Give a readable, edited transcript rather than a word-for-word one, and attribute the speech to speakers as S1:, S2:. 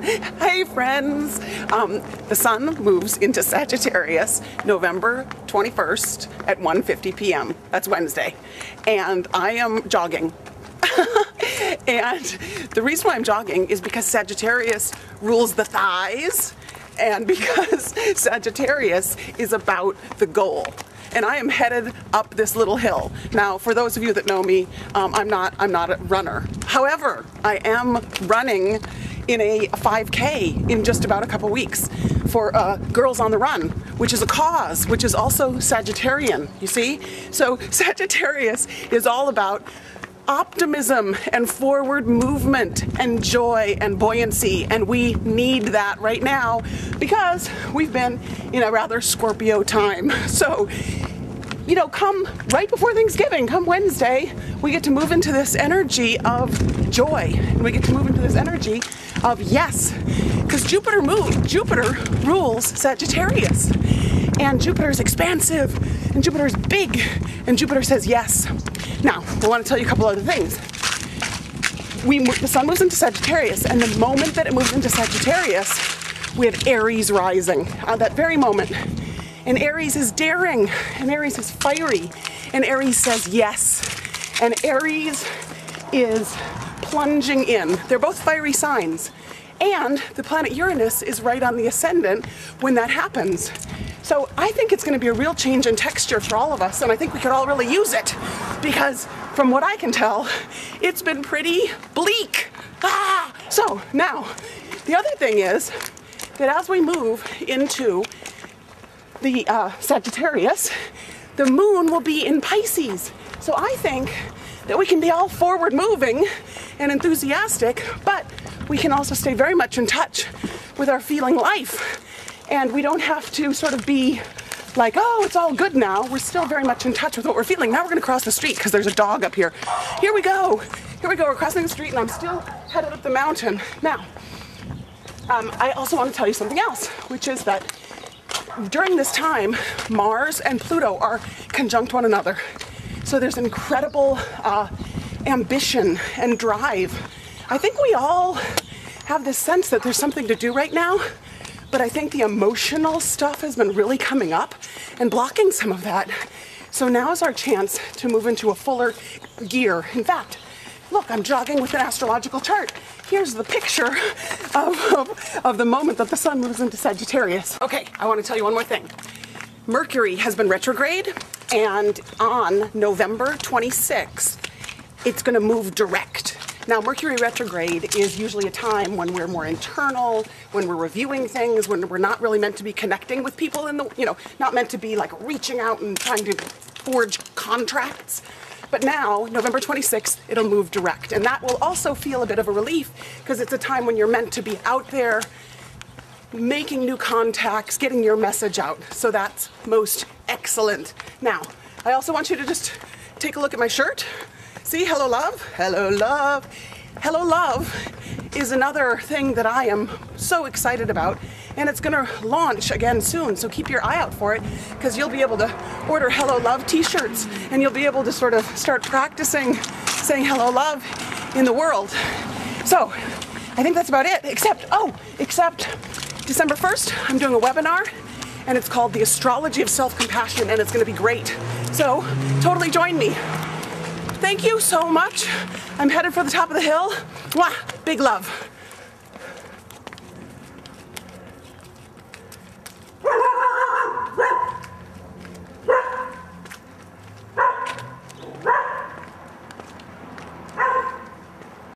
S1: Hey friends! The sun moves into Sagittarius November 21st at 1:50 p.m. That's Wednesday. And I am jogging. And the reason why I'm jogging is because Sagittarius rules the thighs and because Sagittarius is about the goal. And I am headed up this little hill. Now, for those of you that know me, I'm not a runner. However, I am running in a 5K in just about a couple weeks for Girls on the Run, which is a cause, which is also Sagittarian, you see? So Sagittarius is all about optimism and forward movement and joy and buoyancy, and we need that right now because we've been in a rather Scorpio time. So, you know, come right before Thanksgiving, come Wednesday, we get to move into this energy of joy, and we get to move into this energy of yes, because Jupiter rules Sagittarius, and Jupiter is expansive, and Jupiter is big, and Jupiter says yes. Now, I want to tell you a couple other things. The sun moves into Sagittarius, and the moment that it moves into Sagittarius, we have Aries rising at that very moment. And Aries is daring, and Aries is fiery, and Aries says yes, and Aries is plunging in. They're both fiery signs, and the planet Uranus is right on the ascendant when that happens. So I think it's going to be a real change in texture for all of us, and I think we could all really use it, because from what I can tell, it's been pretty bleak. So now, the other thing is that as we move into the Sagittarius, the moon will be in Pisces. So I think that we can be all forward moving and enthusiastic, but we can also stay very much in touch with our feeling life. And we don't have to sort of be like, oh, it's all good now. We're still very much in touch with what we're feeling. Now we're going to cross the street because there's a dog up here. Here we go. Here we go. We're crossing the street and I'm still headed up the mountain. Now, I also want to tell you something else, which is that during this time, Mars and Pluto are conjunct one another. So there's incredible ambition and drive. I think we all have this sense that there's something to do right now, but I think the emotional stuff has been really coming up and blocking some of that. So now is our chance to move into a fuller gear. In fact, look, I'm jogging with an astrological chart. Here's the picture of the moment that the sun moves into Sagittarius. Okay, I want to tell you one more thing. Mercury has been retrograde, and on November 26th, it's going to move direct. Now, Mercury retrograde is usually a time when we're more internal, when we're reviewing things, when we're not really meant to be connecting with people in the, not meant to be like reaching out and trying to forge contracts. But now, November 26th, it'll move direct. And that will also feel a bit of a relief because it's a time when you're meant to be out there making new contacts, getting your message out. So that's most excellent. Now, I also want you to just take a look at my shirt. See, hello love, hello love. Hello love is another thing that I am so excited about, and it's gonna launch again soon, so keep your eye out for it, because you'll be able to order hello love t-shirts, and you'll be able to sort of start practicing saying hello love in the world. So I think that's about it, except December 1st, I'm doing a webinar, and it's called The Astrology of Self-Compassion, and it's gonna be great. So totally join me. Thank you so much. I'm headed for the top of the hill. Mwah! Big love.